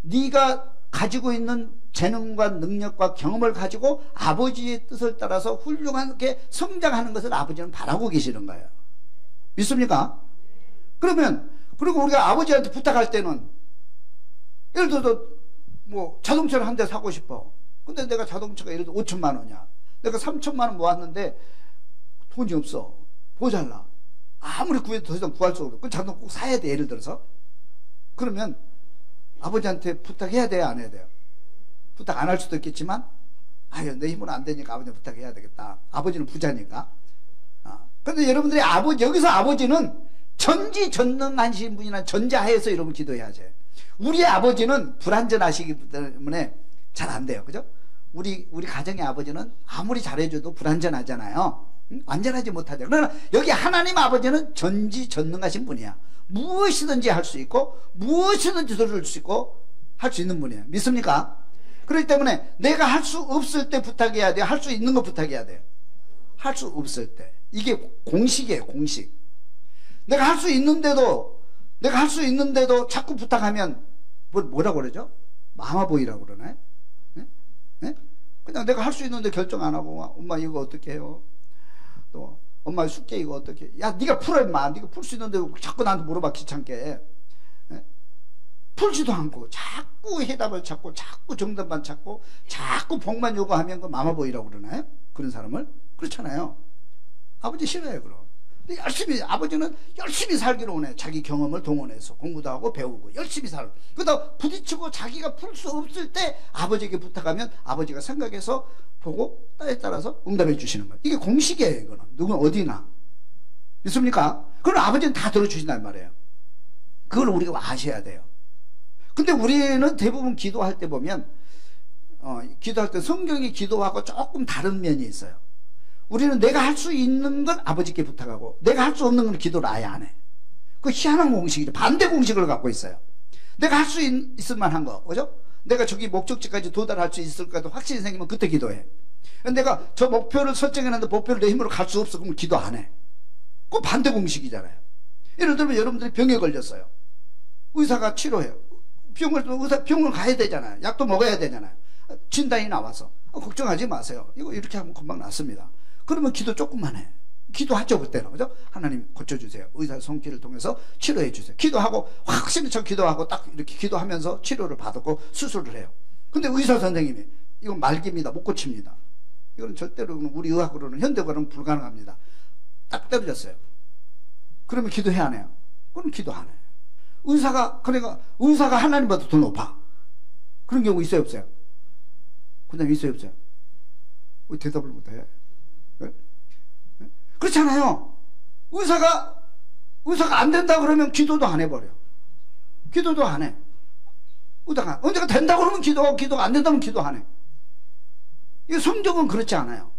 네가 가지고 있는 재능과 능력과 경험을 가지고 아버지의 뜻을 따라서 훌륭하게 성장하는 것을 아버지는 바라고 계시는 거예요. 믿습니까? 그러면 그리고 우리가 아버지한테 부탁할 때는 예를 들어서 뭐 자동차를 한 대 사고 싶어. 근데 내가 자동차가 예를 들어 5천만 원이야. 내가 3천만 원 모았는데 돈이 없어. 모자라. 아무리 구해도 더 이상 구할 수 없어. 그 자동차 꼭 사야 돼. 예를 들어서. 그러면 아버지한테 부탁해야 돼요? 안 해야 돼요? 부탁 안 할 수도 있겠지만 아유 내 힘으로 안 되니까 아버지한테 부탁해야 되겠다. 아버지는 부자니까. 그런데 여러분들이 여기서 아버지는 전지전능하신 분이나 전자하에서 여러분 기도해야죠. 우리의 아버지는 불완전하시기 때문에 잘 안 돼요. 그죠? 우리 가정의 아버지는 아무리 잘해줘도 불완전하잖아요. 완전하지 못하죠. 그러나 여기 하나님 아버지는 전지전능하신 분이야. 무엇이든지 할 수 있고 무엇이든지 들을 수 있고 할 수 있는 분이에요. 믿습니까? 그렇기 때문에 내가 할 수 없을 때 부탁해야 돼요? 할 수 있는 거 부탁해야 돼요? 할 수 없을 때. 이게 공식이에요. 공식. 내가 할 수 있는데도 자꾸 부탁하면 뭐라고 그러죠? 마마보이라고 그러나요? 네? 그냥 내가 할 수 있는데 결정 안 하고 엄마 이거 어떻게 해요? 또 엄마 숙제 이거 어떻게 해? 야 네가 풀어 임마. 네가 풀 수 있는데 자꾸 나한테 물어봐 귀찮게. 네? 풀지도 않고 자꾸 해답을 찾고 자꾸 정답만 찾고 자꾸 복만 요구하면 그 마마보이라고 그러나요? 그런 사람을? 그렇잖아요. 아버지 싫어요. 그럼 아버지는 열심히 살기로 원해. 자기 경험을 동원해서 공부도 하고 배우고 열심히 살고 그러다 부딪히고 자기가 풀 수 없을 때 아버지에게 부탁하면 아버지가 생각해서 보고 때에 따라서 응답해 주시는 거예요. 이게 공식이에요. 이거는 누군 어디나. 믿습니까? 그럼 아버지는 다 들어주신단 말이에요. 그걸 우리가 아셔야 돼요. 근데 우리는 대부분 기도할 때 보면 기도할 때 성경이 기도하고 조금 다른 면이 있어요. 우리는 내가 할 수 있는 건 아버지께 부탁하고 내가 할 수 없는 건 기도를 아예 안 해. 그 희한한 공식이죠. 반대 공식을 갖고 있어요. 내가 할 수 있을 만한 거, 그죠? 내가 저기 목적지까지 도달할 수 있을 것도 확신이 생기면 그때 기도해. 내가 저 목표를 설정해놨는데 목표를 내 힘으로 갈 수 없어. 그럼 기도 안 해. 그 반대 공식이잖아요. 예를 들면 여러분들이 병에 걸렸어요. 의사가 치료해요. 병을 가야 되잖아요. 약도 먹어야 되잖아요. 진단이 나와서 걱정하지 마세요. 이거 이렇게 하면 금방 낫습니다. 그러면 기도 조금만 해. 기도하죠 그때는. 그죠? 하나님 고쳐주세요. 의사 손길을 통해서 치료해 주세요. 기도하고 확실히 저 기도하고 딱 이렇게 기도하면서 치료를 받았고 수술을 해요. 근데 의사 선생님이 이건 말기입니다. 못 고칩니다. 이건 절대로 우리 의학으로는 현대과는 불가능합니다. 딱 때려졌어요. 그러면 기도해야 안 해요? 그럼 기도 안 해요. 그러니까 의사가 하나님보다 더 높아. 그런 경우 있어요 없어요? 그냥 있어요 없어요? 왜 대답을 못해? 네? 네? 그렇잖아요. 의사가 안 된다 그러면 기도도 안 해버려. 기도도 안 해. 언제가 된다 그러면 기도하고 기도가 안 된다면 기도 안 해. 이 성경은 그렇지 않아요.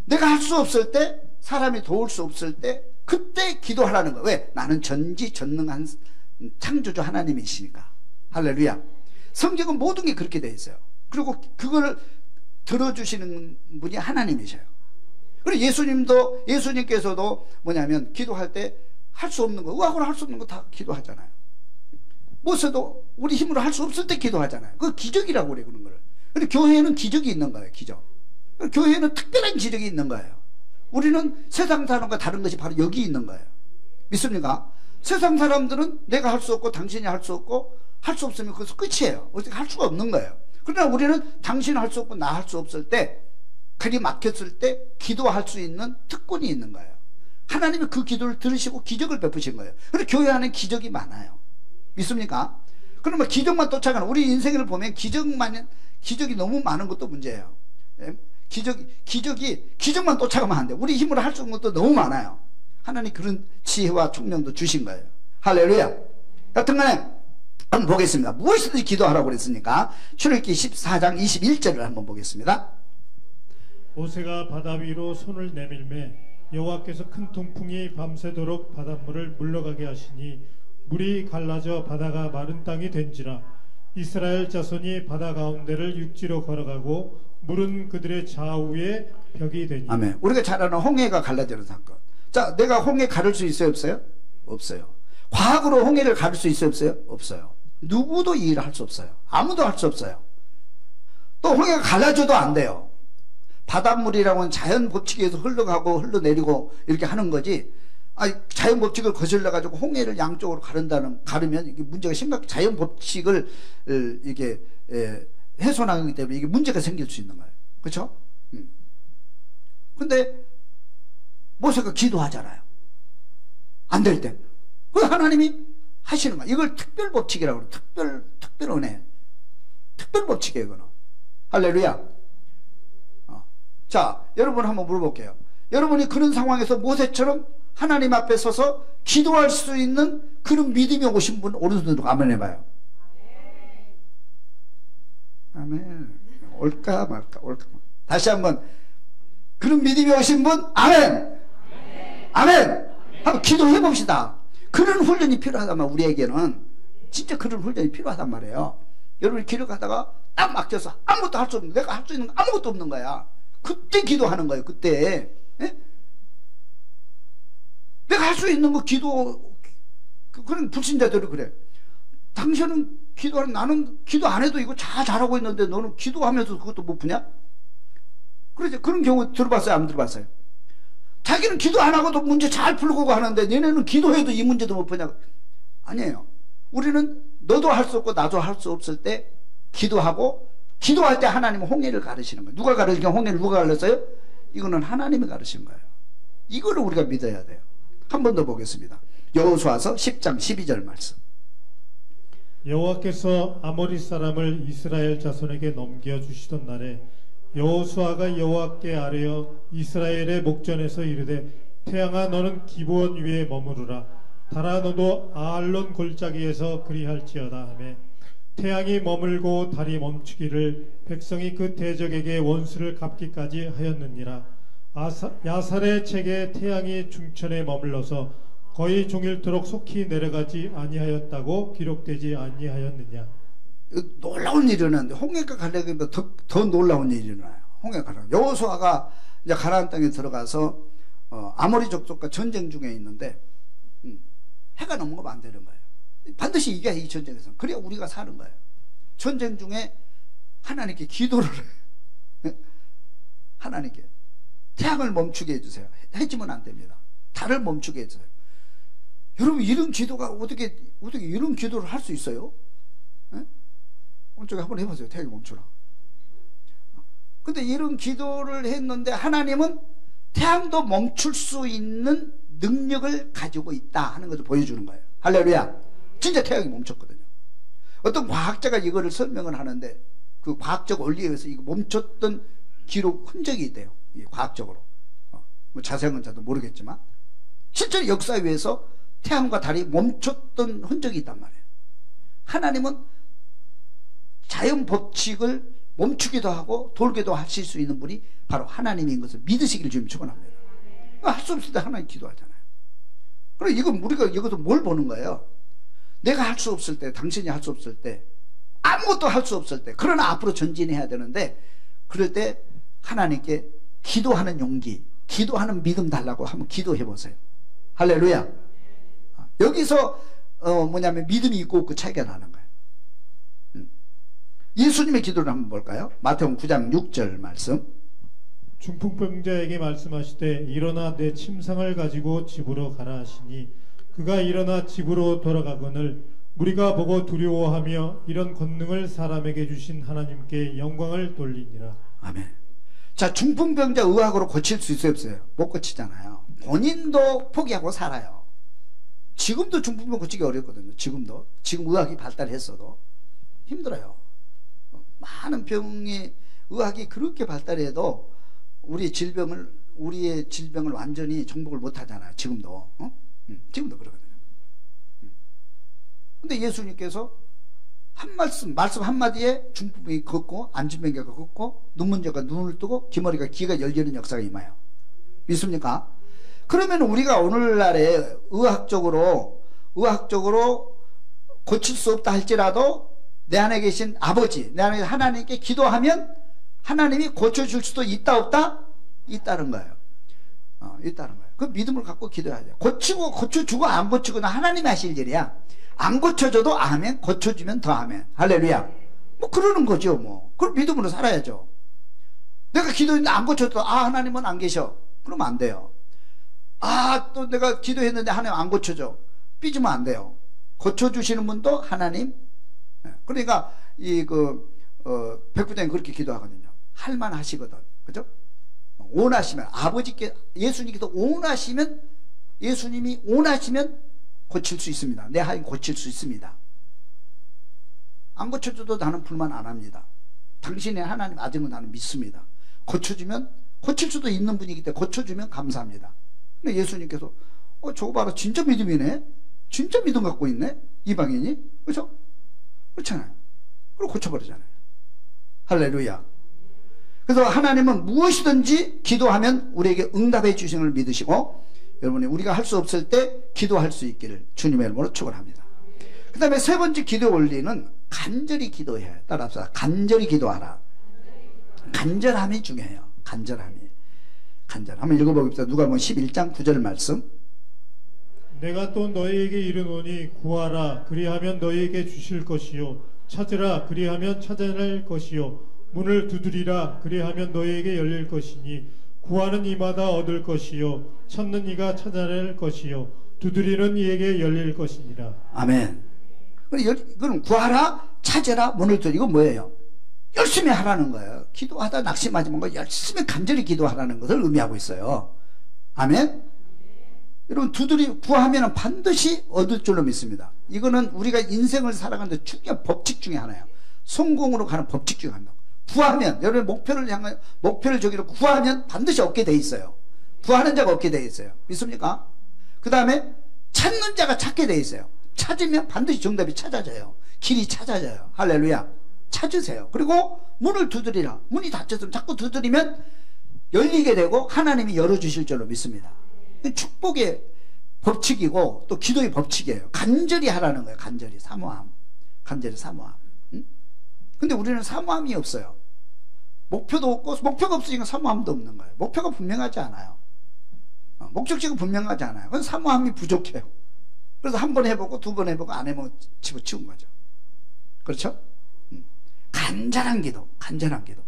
내가 할 수 없을 때, 사람이 도울 수 없을 때 그때 기도하라는 거예요. 왜? 나는 전지전능한 창조주 하나님이시니까. 할렐루야. 성경은 모든 게 그렇게 되어 있어요. 그리고 그걸 들어주시는 분이 하나님이셔요. 그리고 예수님께서도 뭐냐면 기도할 때 할 수 없는 거, 의학으로 할 수 없는 거 다 기도하잖아요. 모세도 우리 힘으로 할 수 없을 때 기도하잖아요. 그 기적이라고 그래, 그런 거를. 근데 교회는 기적이 있는 거예요, 기적. 교회는 특별한 기적이 있는 거예요. 우리는 세상 사람과 다른 것이 바로 여기 있는 거예요. 믿습니까? 세상 사람들은 내가 할 수 없고 당신이 할 수 없고 할 수 없으면 그것은 끝이에요. 어떻게 할 수가 없는 거예요. 그러나 우리는 당신이 할 수 없고 나 할 수 없을 때, 글이 막혔을 때 기도할 수 있는 특권이 있는 거예요. 하나님이 그 기도를 들으시고 기적을 베푸신 거예요. 그래서 교회 안에 기적이 많아요. 믿습니까? 그러면 기적만 쫓아가는, 우리 인생을 보면 기적이 너무 많은 것도 문제예요. 기적만 쫓아가면 안 돼요. 우리 힘으로 할 수 있는 것도 너무 많아요. 하나님 그런 지혜와 총명도 주신 거예요. 할렐루야. 여튼 간에 한번 보겠습니다. 무엇이든지 기도하라고 그랬으니까 출애굽기 14장 21절을 한번 보겠습니다. 모세가 바다 위로 손을 내밀매 여호와께서 큰 동풍이 밤새도록 바닷물을 물러가게 하시니 물이 갈라져 바다가 마른 땅이 된지라. 이스라엘 자손이 바다 가운데를 육지로 걸어가고 물은 그들의 좌우에 벽이 되니. 아멘. 우리가 잘 아는 홍해가 갈라지는 사건. 자, 내가 홍해 가를 수 있어요, 없어요? 없어요. 과학으로 홍해를 가를 수 있어요, 없어요? 없어요. 누구도 이 일을 할 수 없어요. 아무도 할 수 없어요. 또 홍해가 갈라져도 안 돼요. 바닷물이라고는 자연 법칙에 의해서 흘러가고 흘러내리고 이렇게 하는 거지. 자연 법칙을 거슬러 가지고 홍해를 양쪽으로 가르면 이게 문제가 자연 법칙을 이게 훼손하기 때문에 이게 문제가 생길 수 있는 거예요. 그렇죠? 근데 모세가 기도하잖아요. 안 될 때. 그 하나님이 하시는 거야. 이걸 특별 법칙이라고 그래요. 특별 은혜. 특별 법칙이에요, 이거는. 할렐루야. 자, 여러분 한번 물어볼게요. 여러분이 그런 상황에서 모세처럼 하나님 앞에 서서 기도할 수 있는 그런 믿음이 오신 분, 오른손으로 아멘 해봐요. 아멘. 올까 말까. 다시 한번. 그런 믿음이 오신 분, 아멘. 아멘. 한번 기도해 봅시다. 그런 훈련이 필요하단 말이에요. 우리에게는 진짜 그런 훈련이 필요하단 말이에요. 여러분이 길을 가다가 딱 막혀서 아무것도 할 수 없는, 내가 할 수 있는 거 아무것도 없는 거야. 그때 기도하는 거예요. 그때. 예? 내가 할 수 있는 거 그런 불신자들이 그래. 당신은 기도하는, 나는 기도 안 해도 이거 잘하고 있는데 너는 기도하면서 그것도 못 푸냐? 그러죠. 그런 경우 들어봤어요? 안 들어봤어요? 자기는 기도 안 하고도 문제 잘 풀고 하는데 얘네는 기도해도 이 문제도 못 푸냐? 아니에요. 우리는 너도 할 수 없고 나도 할 수 없을 때 기도하고, 기도할 때 하나님은 홍해를 가르시는 거예요. 누가 가르치냐? 홍해를 누가 가르쳤어요? 이거는 하나님이 가르친 거예요. 이거를 우리가 믿어야 돼요. 한 번 더 보겠습니다. 여호수아서 10장 12절 말씀. 여호와께서 아모리 사람을 이스라엘 자손에게 넘겨주시던 날에 여호수아가 여호와께 아뢰어 이스라엘의 목전에서 이르되 태양아 너는 기브온 위에 머무르라. 달아 너도 아알론 골짜기에서 그리할지어다 하매 태양이 머물고 달이 멈추기를 백성이 그 대적에게 원수를 갚기까지 하였느니라. 야살의 책에 태양이 중천에 머물러서 거의 종일토록 속히 내려가지 아니하였다고 기록되지 아니하였느냐. 놀라운 일이 일어났는데 홍해가 가려니까 더 놀라운 일이 일어나요. 홍해가 가려. 여호수아가 이제 가나안 땅에 들어가서 아모리 족속과 전쟁 중에 있는데 해가 넘어가면 안 되는 거예요. 반드시 이겨야 이 전쟁에서. 그래야 우리가 사는 거예요. 전쟁 중에 하나님께 기도를 해. 하나님께 태양을 멈추게 해주세요. 해지면 안 됩니다. 달을 멈추게 해주세요. 여러분 이런 기도가 어떻게 이런 기도를 할 수 있어요? 오른쪽에 한번 해보세요. 태양이 멈추라. 근데 이런 기도를 했는데 하나님은 태양도 멈출 수 있는 능력을 가지고 있다 하는 것을 보여주는 거예요. 할렐루야. 진짜 태양이 멈췄거든요. 어떤 과학자가 이거를 설명을 하는데 그 과학적 원리에 의해서 이거 멈췄던 기록 흔적이 있대요. 과학적으로. 뭐 자세한 건 저도 모르겠지만 실제로 역사위에서 태양과 달이 멈췄던 흔적이 있단 말이에요. 하나님은 자연 법칙을 멈추기도 하고 돌기도 하실 수 있는 분이 바로 하나님인 것을 믿으시기를 주님 축원합니다. 할 수 없을 때 하나님 기도하잖아요. 그럼 이건 우리가 이것도 뭘 보는 거예요? 내가 할 수 없을 때, 당신이 할 수 없을 때, 아무것도 할 수 없을 때, 그러나 앞으로 전진해야 되는데 그럴 때 하나님께 기도하는 용기, 기도하는 믿음 달라고 한번 기도해 보세요. 할렐루야. 여기서 뭐냐면 믿음이 있고 없고 차이가 나는 거예요. 예수님의 기도를 한번 볼까요? 마태복음 9장 6절 말씀. 중풍병자에게 말씀하시되 일어나 내 침상을 가지고 집으로 가라 하시니 그가 일어나 집으로 돌아가거늘 무리가 보고 두려워하며 이런 권능을 사람에게 주신 하나님께 영광을 돌리니라. 아멘. 자, 중풍병자 의학으로 고칠 수 있어요, 없어요? 못 고치잖아요. 본인도 포기하고 살아요. 지금도 중풍병 고치기 어렵거든요. 지금 의학이 발달했어도 힘들어요. 많은 병이 의학이 그렇게 발달해도 우리의 질병을 완전히 정복을 못 하잖아요. 지금도. 지금도 그러거든요. 근데 예수님께서 말씀 한마디에 중풍병이 걷고, 안진병자가 걷고, 눈 문제가 눈을 뜨고, 귀가 열리는 역사가 임해요. 믿습니까? 그러면 우리가 오늘날에 의학적으로 의학적으로 고칠 수 없다 할지라도 내 안에 계신 아버지, 내 안에 하나님께 기도하면 하나님이 고쳐줄 수도 있다 없다? 있다는 거예요. 있다는 거예요. 그 믿음을 갖고 기도해야 돼요. 고치고 고쳐주고 안 고치고는 하나님이 하실 일이야. 안 고쳐줘도 아멘, 고쳐주면 더 아멘. 할렐루야. 뭐 그러는 거죠. 뭐 그럼 믿음으로 살아야죠. 내가 기도했는데 안 고쳐도 하나님은 안 계셔. 그러면 안 돼요. 또 내가 기도했는데 하나님 안 고쳐줘. 삐지면 안 돼요. 고쳐주시는 분도 하나님. 그러니까 백부장이 그렇게 기도하거든요. 할만하시거든. 그죠? 원하시면 아버지께 예수님께서 원하시면 예수님이 원하시면 고칠 수 있습니다. 내 하인 고칠 수 있습니다. 안 고쳐줘도 나는 불만 안 합니다. 당신의 하나님 아들은 나는 믿습니다. 고쳐주면 고칠 수도 있는 분이기 때문에 고쳐주면 감사합니다. 근데 예수님께서 저거 봐라 진짜 믿음이네. 진짜 믿음 갖고 있네. 이방인이. 그렇죠? 그렇잖아요. 그리고 고쳐버리잖아요. 할렐루야. 그래서 하나님은 무엇이든지 기도하면 우리에게 응답해 주시는 걸 믿으시고 여러분이 우리가 할 수 없을 때 기도할 수 있기를 주님의 이름으로 축원합니다. 그 다음에 세 번째 기도 원리는 간절히 기도해요. 따라합시다. 간절히 기도하라. 간절함이 중요해요. 간절함이. 한번 읽어보겠습니다. 누가복음 11장 9절 말씀. 내가 또 너희에게 이르노니 구하라 그리하면 너희에게 주실 것이요 찾으라 그리하면 찾아낼 것이요 문을 두드리라 그리하면 너희에게 열릴 것이니 구하는 이마다 얻을 것이요 찾는 이가 찾아낼 것이요 두드리는 이에게 열릴 것이니라. 아멘. 그럼 구하라 찾으라 문을 두드리라. 이건 뭐예요? 열심히 하라는 거예요. 기도하다 낙심하지 말고 열심히 간절히 기도하라는 것을 의미하고 있어요. 아멘. 여러분 구하면 반드시 얻을 줄로 믿습니다. 이거는 우리가 인생을 살아가는데 중요한 법칙 중에 하나예요. 성공으로 가는 법칙 중에 하나. 구하면 여러분 목표를 저기로 구하면 반드시 얻게 돼 있어요. 구하는 자가 얻게 돼 있어요. 믿습니까? 그 다음에 찾는 자가 찾게 돼 있어요. 찾으면 반드시 정답이 찾아져요. 길이 찾아져요. 할렐루야. 찾으세요. 그리고 문을 두드리라. 문이 닫혔으면 자꾸 두드리면 열리게 되고 하나님이 열어주실 줄로 믿습니다. 축복의 법칙이고 또 기도의 법칙이에요. 간절히 하라는 거예요. 간절히 사모함. 간절히 사모함. 근데 우리는 사모함이 없어요. 목표도 없고 목표가 없으니까 사모함도 없는 거예요. 목표가 분명하지 않아요. 목적지가 분명하지 않아요. 그래서 사모함이 부족해요. 그래서 한 번 해보고 두 번 해보고 안 해보고 집어치운 거죠. 그렇죠? 간절한 기도, 간절한 기도.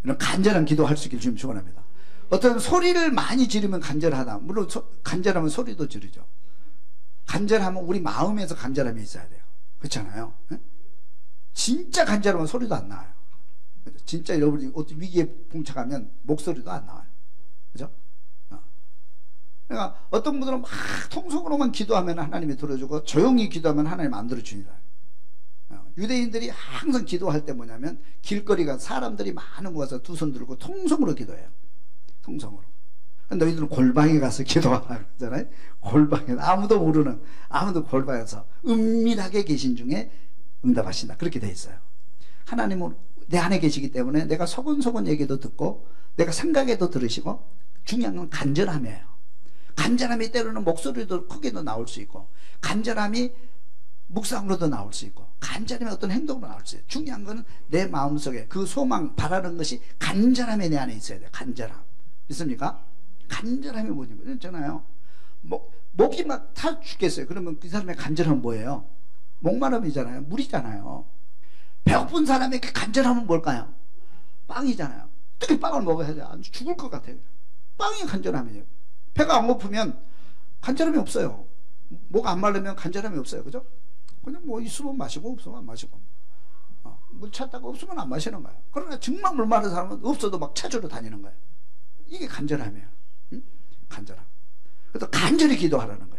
이런 간절한 기도 할 수 있기를 주님 축원합니다. 어떤 소리를 많이 지르면 간절하다. 물론 간절하면 소리도 지르죠. 간절하면 우리 마음에서 간절함이 있어야 돼요. 그렇잖아요. 진짜 간절하면 소리도 안 나와요. 그죠? 진짜 여러분이 어떤 위기에 봉착하면 목소리도 안 나와요. 그죠? 그러니까 어떤 분들은 막 통성으로만 기도하면 하나님이 들어주고 조용히 기도하면 하나님 안 들어줍니다. 유대인들이 항상 기도할 때 뭐냐면 길거리가 사람들이 많은 곳에서 두 손 들고 통성으로 기도해요. 통성으로. 너희들은 골방에 가서 기도하라 그러잖아요. 골방에 아무도 모르는 아무도 골방에서 은밀하게 계신 중에 응답하신다. 그렇게 돼 있어요. 하나님은 내 안에 계시기 때문에 내가 소곤소곤 얘기도 듣고 내가 생각에도 들으시고 중요한 건 간절함이에요. 간절함이 때로는 목소리도 크게도 나올 수 있고 간절함이 묵상으로도 나올 수 있고 간절함이 어떤 행동으로 나올 수 있어요. 중요한 건 내 마음속에 그 소망 바라는 것이 간절함이 내 안에 있어야 돼요. 간절함. 믿습니까? 간절함이 뭐냐 그랬잖아요. 목이 막 타 죽겠어요. 그러면 그 사람의 간절함은 뭐예요? 목마름이잖아요. 물이잖아요. 배고픈 사람에게 간절함은 뭘까요? 빵이잖아요. 어떻게 빵을 먹어야 돼? 아주 죽을 것 같아요. 빵이 간절함이에요. 배가 안 고프면 간절함이 없어요. 목 안 마르면 간절함이 없어요. 그죠? 그냥 뭐 있으면 마시고 없으면 안 마시고 물 찾다가 없으면 안 마시는 거예요. 그러나 정말 물 마른 사람은 없어도 막 찾으러 다니는 거예요. 이게 간절함이에요. 응? 간절함. 그래서 간절히 기도하라는 거예요.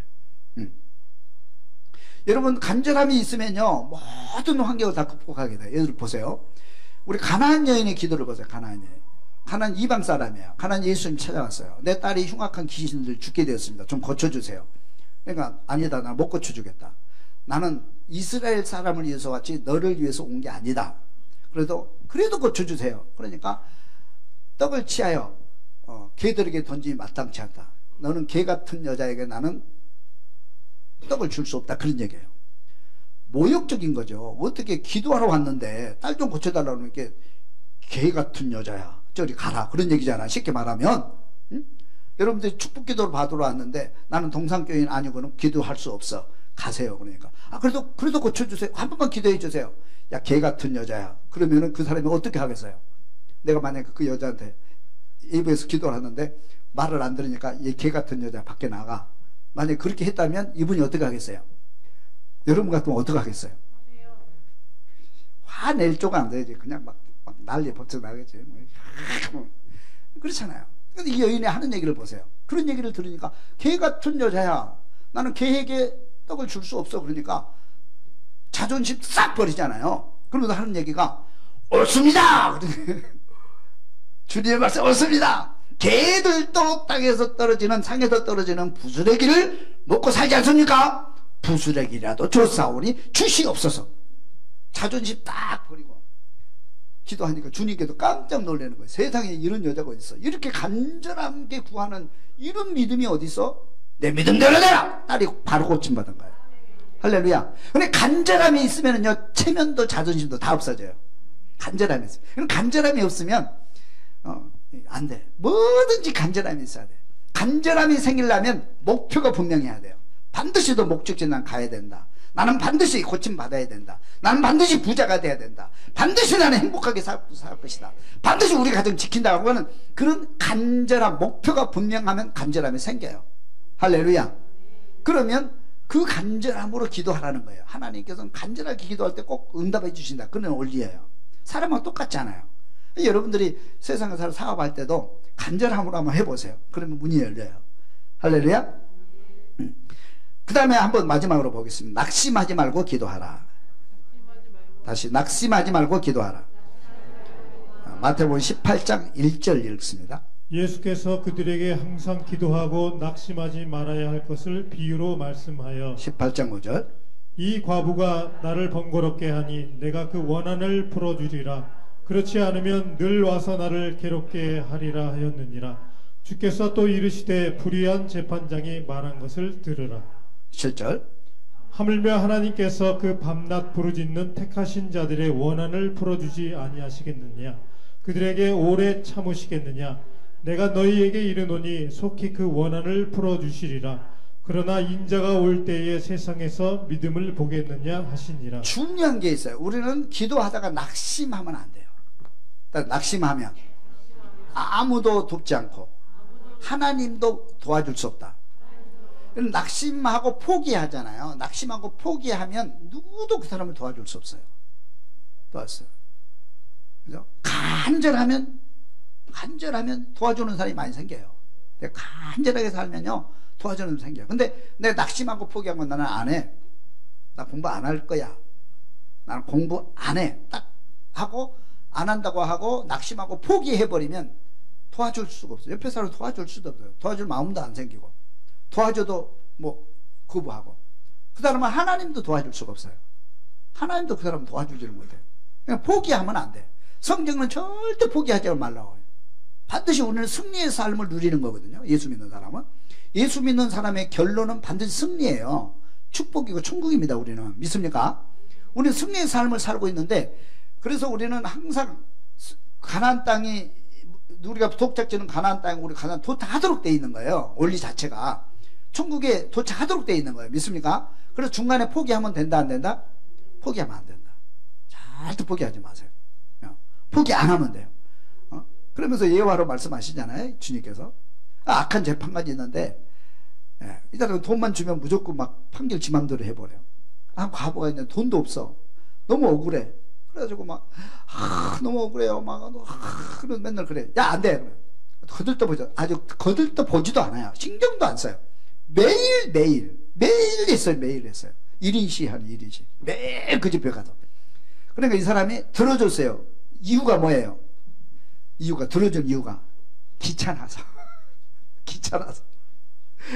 여러분 간절함이 있으면요 모든 환경을 다 극복하게 돼요. 예를 보세요. 우리 가나안 여인의 기도를 보세요. 가나안 여인. 가나안 이방 사람이에요. 가나안 예수님 찾아왔어요. 내 딸이 흉악한 귀신들 죽게 되었습니다. 좀 고쳐주세요. 그러니까 아니다. 나 못 고쳐주겠다. 나는 이스라엘 사람을 위해서 왔지 너를 위해서 온 게 아니다. 그래도 고쳐주세요. 그러니까 떡을 취하여 개들에게 던지기 마땅치 않다. 너는 개 같은 여자에게 나는 떡을 줄 수 없다. 그런 얘기예요. 모욕적인 거죠. 어떻게 기도하러 왔는데 딸 좀 고쳐달라고 하는 게 개 같은 여자야. 저리 가라. 그런 얘기잖아. 쉽게 말하면. 응? 여러분들이 축복 기도를 받으러 왔는데 나는 동상교인 아니고는 기도할 수 없어. 가세요. 그러니까. 그래도 고쳐주세요. 한 번만 기도해 주세요. 야, 개 같은 여자야. 그러면은 그 사람이 어떻게 하겠어요? 내가 만약에 그 여자한테 예배에서 기도를 하는데 말을 안 들으니까 얘 개 같은 여자 밖에 나가. 만약에 그렇게 했다면 이분이 어떻게 하겠어요? 여러분 같으면 어떻게 하겠어요? 화낼 쪽은 안 되지. 그냥 막 난리 법석 나겠지. 그렇잖아요. 근데 이 여인이 하는 얘기를 보세요. 그런 얘기를 들으니까 개 같은 여자야. 나는 개에게 떡을 줄 수 없어. 그러니까 자존심 싹 버리잖아요. 그러면서 하는 얘기가 옳습니다. 주님의 말씀 옳습니다. 개들도 땅에서 떨어지는 상에서 떨어지는 부스레기를 먹고 살지 않습니까? 부스레기라도 줬사오니 주시옵소서. 자존심 딱 버리고 기도하니까 주님께도 깜짝 놀라는 거예요. 세상에 이런 여자가 어디 있어? 이렇게 간절하게 구하는 이런 믿음이 어디 있어? 내 믿음대로 되라. 딸이 바로 고침받은 거예요. 할렐루야. 근데 간절함이 있으면은요, 체면도 자존심도 다 없어져요. 간절함이 있어요. 그럼 간절함이 없으면 안 돼. 뭐든지 간절함이 있어야 돼. 간절함이 생기려면 목표가 분명해야 돼요. 반드시 또 목적지에 난 가야 된다. 나는 반드시 고침받아야 된다. 나는 반드시 부자가 돼야 된다. 반드시 나는 행복하게 살 것이다. 반드시 우리 가정 지킨다고 하는 그런 간절한 목표가 분명하면 간절함이 생겨요. 할렐루야. 그러면 그 간절함으로 기도하라는 거예요. 하나님께서는 간절하게 기도할 때 꼭 응답해 주신다. 그런 원리예요. 사람하고 똑같잖아요. 여러분들이 세상에서 사업할 때도 간절함으로 한번 해보세요. 그러면 문이 열려요. 할렐루야. 그 다음에 한번 마지막으로 보겠습니다. 낙심하지 말고 기도하라. 다시 낙심하지 말고 기도하라. 마태복음 18장 1절 읽습니다. 예수께서 그들에게 항상 기도하고 낙심하지 말아야 할 것을 비유로 말씀하여 18장 5절 이 과부가 나를 번거롭게 하니 내가 그 원한을 풀어주리라. 그렇지 않으면 늘 와서 나를 괴롭게 하리라 하였느니라. 주께서 또 이르시되 불의한 재판장이 말한 것을 들으라. 7절 하물며 하나님께서 그 밤낮 부르짖는 택하신 자들의 원한을 풀어주지 아니하시겠느냐. 그들에게 오래 참으시겠느냐. 내가 너희에게 이르노니 속히 그 원한을 풀어주시리라. 그러나 인자가 올 때에 세상에서 믿음을 보겠느냐 하시니라. 중요한 게 있어요. 우리는 기도하다가 낙심하면 안 돼요. 낙심하면 아무도 돕지 않고 하나님도 도와줄 수 없다. 낙심하고 포기하잖아요. 낙심하고 포기하면 누구도 그 사람을 도와줄 수 없어요. 도왔어요. 그죠? 간절하면 도와주는 사람이 많이 생겨요. 간절하게 살면요 도와주는 사람이 생겨요. 근데 내가 낙심하고 포기한 건 나는 안 해. 나 공부 안 할 거야. 나는 공부 안 해. 딱 하고 안 한다고 하고 낙심하고 포기해버리면 도와줄 수가 없어요. 옆에 사람 도와줄 수도 없어요. 도와줄 마음도 안 생기고 도와줘도 뭐 거부하고 그 사람은 하나님도 도와줄 수가 없어요. 하나님도 그 사람을 도와주지를 못해요. 그냥 포기하면 안 돼. 성경은 절대 포기하지 말라고 해요. 반드시 우리는 승리의 삶을 누리는 거거든요. 예수 믿는 사람은. 예수 믿는 사람의 결론은 반드시 승리예요. 축복이고 천국입니다. 우리는. 믿습니까? 우리는 승리의 삶을 살고 있는데 그래서 우리는 항상 가나안 땅이 우리가 도착지는 가나안 땅이 우리 가나안 도착하도록 돼 있는 거예요. 원리 자체가 천국에 도착하도록 돼 있는 거예요. 믿습니까? 그래서 중간에 포기하면 된다 안 된다? 포기하면 안 된다. 절대 포기하지 마세요. 포기 안 하면 돼요. 그러면서 예화로 말씀하시잖아요. 주님께서 악한 재판관이 있는데 이 사람은 돈만 주면 무조건 막 판결 지 맘대로 해버려요. 한 과부가 있는데 돈도 없어. 너무 억울해. 그래가지고 막 너무 억울해요. 막 그런 맨날 그래. 야 안 돼. 거들떠보죠. 아주 거들떠보지도 않아요. 신경도 안 써요. 매일 했어요. 매일 했어요. 1인시 하는 1인시. 매일 그 집에 가서. 그러니까 이 사람이 들어줬어요. 이유가 뭐예요? 들어준 이유가 귀찮아서.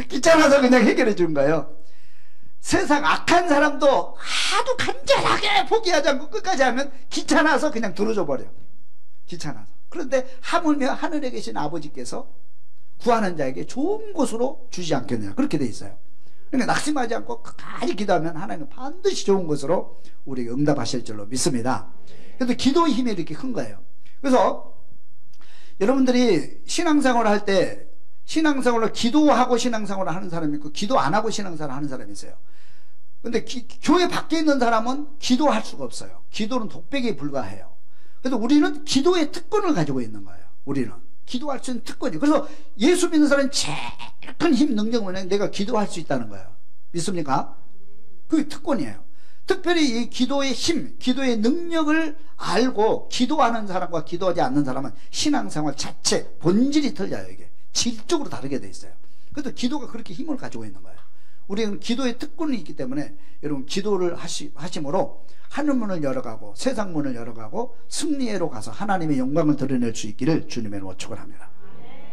귀찮아서 그냥 해결해 준 거예요. 세상 악한 사람도 하도 간절하게 포기하지 않고 끝까지 하면 귀찮아서 그냥 들어줘 버려. 귀찮아서. 그런데 하물며 하늘에 계신 아버지께서 구하는 자에게 좋은 곳으로 주지 않겠느냐. 그렇게 돼 있어요. 그러니까 낙심하지 않고 끝까지 기도하면 하나님은 반드시 좋은 것으로 우리에게 응답하실 줄로 믿습니다. 그래서 기도의 힘이 이렇게 큰 거예요. 그래서 여러분들이 신앙생활을 할 때 신앙생활로 기도하고 신앙생활을 하는 사람이 있고 기도 안 하고 신앙생활을 하는 사람이 있어요. 근데 교회 밖에 있는 사람은 기도할 수가 없어요. 기도는 독백에 불과해요. 그래서 우리는 기도의 특권을 가지고 있는 거예요. 우리는 기도할 수 있는 특권이. 그래서 예수 믿는 사람이 제일 큰 힘, 능력은 뭐냐면 내가 기도할 수 있다는 거예요. 믿습니까? 그게 특권이에요. 특별히 이 기도의 힘, 기도의 능력을 알고 기도하는 사람과 기도하지 않는 사람은 신앙생활 자체 본질이 틀려요. 이게 질적으로 다르게 돼 있어요. 그래도 기도가 그렇게 힘을 가지고 있는 거예요. 우리는 기도의 특권이 있기 때문에 여러분 기도를 하심으로 하늘 문을 열어가고 세상 문을 열어가고 승리회로 가서 하나님의 영광을 드러낼 수 있기를 주님의 축원합니다.